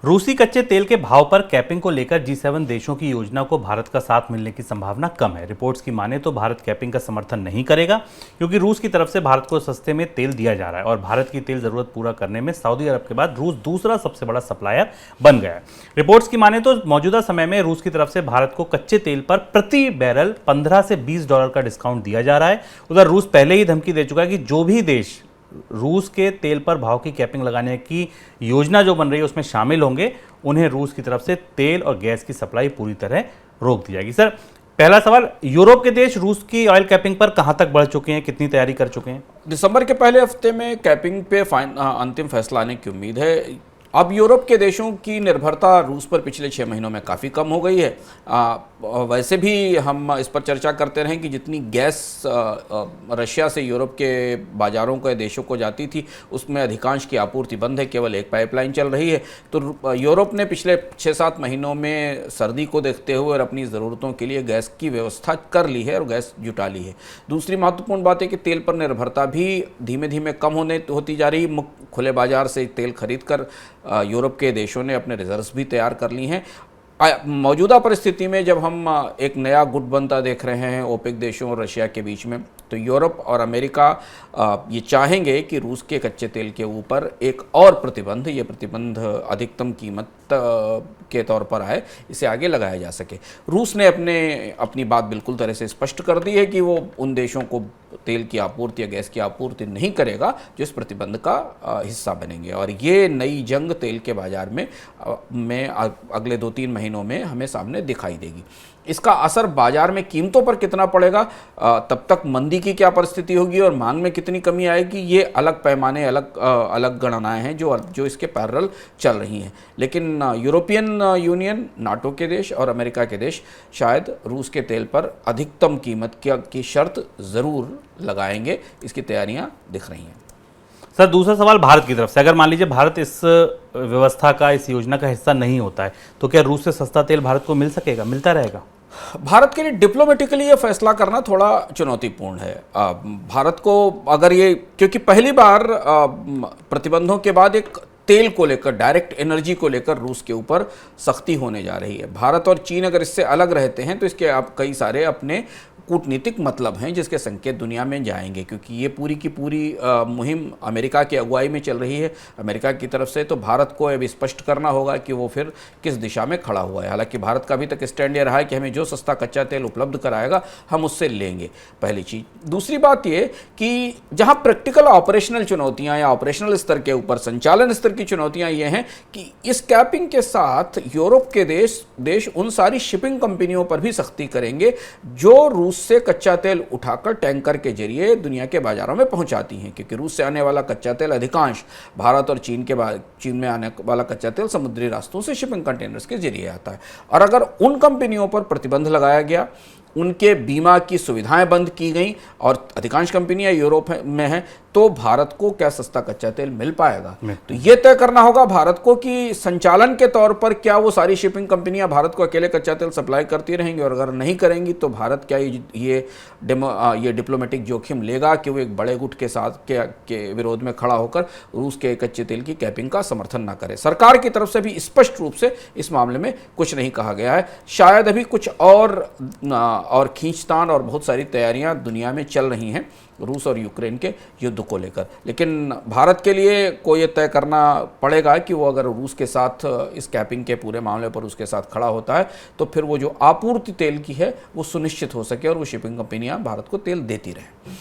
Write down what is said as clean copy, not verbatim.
रूसी कच्चे तेल के भाव पर कैपिंग को लेकर G7 देशों की योजना को भारत का साथ मिलने की संभावना कम है। रिपोर्ट्स की माने तो भारत कैपिंग का समर्थन नहीं करेगा, क्योंकि रूस की तरफ से भारत को सस्ते में तेल दिया जा रहा है और भारत की तेल जरूरत पूरा करने में सऊदी अरब के बाद रूस दूसरा सबसे बड़ा सप्लायर बन गया है। रिपोर्ट्स की माने तो मौजूदा समय में रूस की तरफ से भारत को कच्चे तेल पर प्रति बैरल $15 से $20 का डिस्काउंट दिया जा रहा है। उधर रूस पहले ही धमकी दे चुका है कि जो भी देश रूस के तेल पर भाव की कैपिंग लगाने की योजना जो बन रही है उसमें शामिल होंगे, उन्हें रूस की तरफ से तेल और गैस की सप्लाई पूरी तरह रोक दी जाएगी। सर, पहला सवाल, यूरोप के देश रूस की ऑयल कैपिंग पर कहां तक बढ़ चुके हैं, कितनी तैयारी कर चुके हैं? दिसंबर के पहले हफ्ते में कैपिंग पे अंतिम फैसला आने की उम्मीद है। अब यूरोप के देशों की निर्भरता रूस पर पिछले 6 महीनों में काफ़ी कम हो गई है। वैसे भी हम इस पर चर्चा करते रहे कि जितनी गैस रशिया से यूरोप के बाज़ारों के देशों को जाती थी, उसमें अधिकांश की आपूर्ति बंद है, केवल एक पाइपलाइन चल रही है। तो यूरोप ने पिछले 6-7 महीनों में सर्दी को देखते हुए और अपनी ज़रूरतों के लिए गैस की व्यवस्था कर ली है और गैस जुटा ली है। दूसरी महत्वपूर्ण बात है कि तेल पर निर्भरता भी धीमे धीमे कम होती जा रही। खुले बाजार से तेल खरीद कर यूरोप के देशों ने अपने रिजर्व्स भी तैयार कर ली हैं। मौजूदा परिस्थिति में जब हम एक नया गुट बनता देख रहे हैं ओपेक देशों और रशिया के बीच में, तो यूरोप और अमेरिका ये चाहेंगे कि रूस के कच्चे तेल के ऊपर एक और प्रतिबंध, ये प्रतिबंध अधिकतम कीमत के तौर पर आए, इसे आगे लगाया जा सके। रूस ने अपनी बात बिल्कुल तरह से स्पष्ट कर दी है कि वो उन देशों को तेल की आपूर्ति या गैस की आपूर्ति नहीं करेगा जो इस प्रतिबंध का हिस्सा बनेंगे। और ये नई जंग तेल के बाजार में अगले 2-3 महीनों में हमें सामने दिखाई देगी। इसका असर बाजार में कीमतों पर कितना पड़ेगा, तब तक मंदी की क्या परिस्थिति होगी और मांग में कितनी कमी आएगी, ये अलग पैमाने, अलग गणनाएं हैं जो इसके पैरेलल चल रही हैं। लेकिन यूरोपियन यूनियन, नाटो के देश और अमेरिका के देश शायद रूस के तेल पर अधिकतम कीमत की शर्त ज़रूर लगाएंगे। इसकी तैयारियां दिख रही हैं। सर, दूसरा सवाल भारत की तरफ से, अगर मान लीजिए भारत इस व्यवस्था का, इस योजना का हिस्सा नहीं होता है, तो क्या रूस से सस्ता तेल भारत को मिल सकेगा, मिलता रहेगा? भारत के लिए डिप्लोमेटिकली ये फैसला करना थोड़ा चुनौतीपूर्ण है। भारत को अगर ये, क्योंकि पहली बार प्रतिबंधों के बाद एक तेल को लेकर, डायरेक्ट एनर्जी को लेकर रूस के ऊपर सख्ती होने जा रही है। भारत और चीन अगर इससे अलग रहते हैं तो इसके आप कई सारे अपने कूटनीतिक मतलब हैं जिसके संकेत दुनिया में जाएंगे, क्योंकि ये पूरी की पूरी मुहिम अमेरिका की अगुवाई में चल रही है अमेरिका की तरफ से। तो भारत को अब स्पष्ट करना होगा कि वो फिर किस दिशा में खड़ा हुआ है। हालांकि भारत का अभी तक स्टैंड ये रहा है कि हमें जो सस्ता कच्चा तेल उपलब्ध कराएगा हम उससे लेंगे, पहली चीज़। दूसरी बात ये कि जहाँ प्रैक्टिकल ऑपरेशनल चुनौतियाँ या ऑपरेशनल स्तर के ऊपर, संचालन स्तर की चुनौतियाँ ये हैं कि इस कैपिंग के साथ यूरोप के देश उन सारी शिपिंग कंपनियों पर भी सख्ती करेंगे जो रूस से कच्चा तेल उठाकर टैंकर के जरिए दुनिया के बाजारों में पहुंचाती हैं, क्योंकि रूस से आने वाला कच्चा तेल अधिकांश भारत और चीन में आने वाला कच्चा तेल समुद्री रास्तों से शिपिंग कंटेनर्स के जरिए आता है। और अगर उन कंपनियों पर प्रतिबंध लगाया गया, उनके बीमा की सुविधाएं बंद की गई और अधिकांश कंपनियां यूरोप में हैं, तो भारत को क्या सस्ता कच्चा तेल मिल पाएगा? तो ये तय करना होगा भारत को कि संचालन के तौर पर क्या वो सारी शिपिंग कंपनियां भारत को अकेले कच्चा तेल सप्लाई करती रहेंगी, और अगर नहीं करेंगी तो भारत क्या ये डिप्लोमेटिक जोखिम लेगा कि वो एक बड़े गुट के साथ के विरोध में खड़ा होकर रूस के कच्चे तेल की कैपिंग का समर्थन ना करे? सरकार की तरफ से भी स्पष्ट रूप से इस मामले में कुछ नहीं कहा गया है। शायद अभी कुछ और खींचतान और बहुत सारी तैयारियां दुनिया में चल रही हैं रूस और यूक्रेन के युद्ध को लेकर। लेकिन भारत के लिए को ये तय करना पड़ेगा कि वो अगर रूस के साथ इस कैपिंग के पूरे मामले पर उसके साथ खड़ा होता है तो फिर वो जो आपूर्ति तेल की है वो सुनिश्चित हो सके और वो शिपिंग कंपनियां भारत को तेल देती रहें।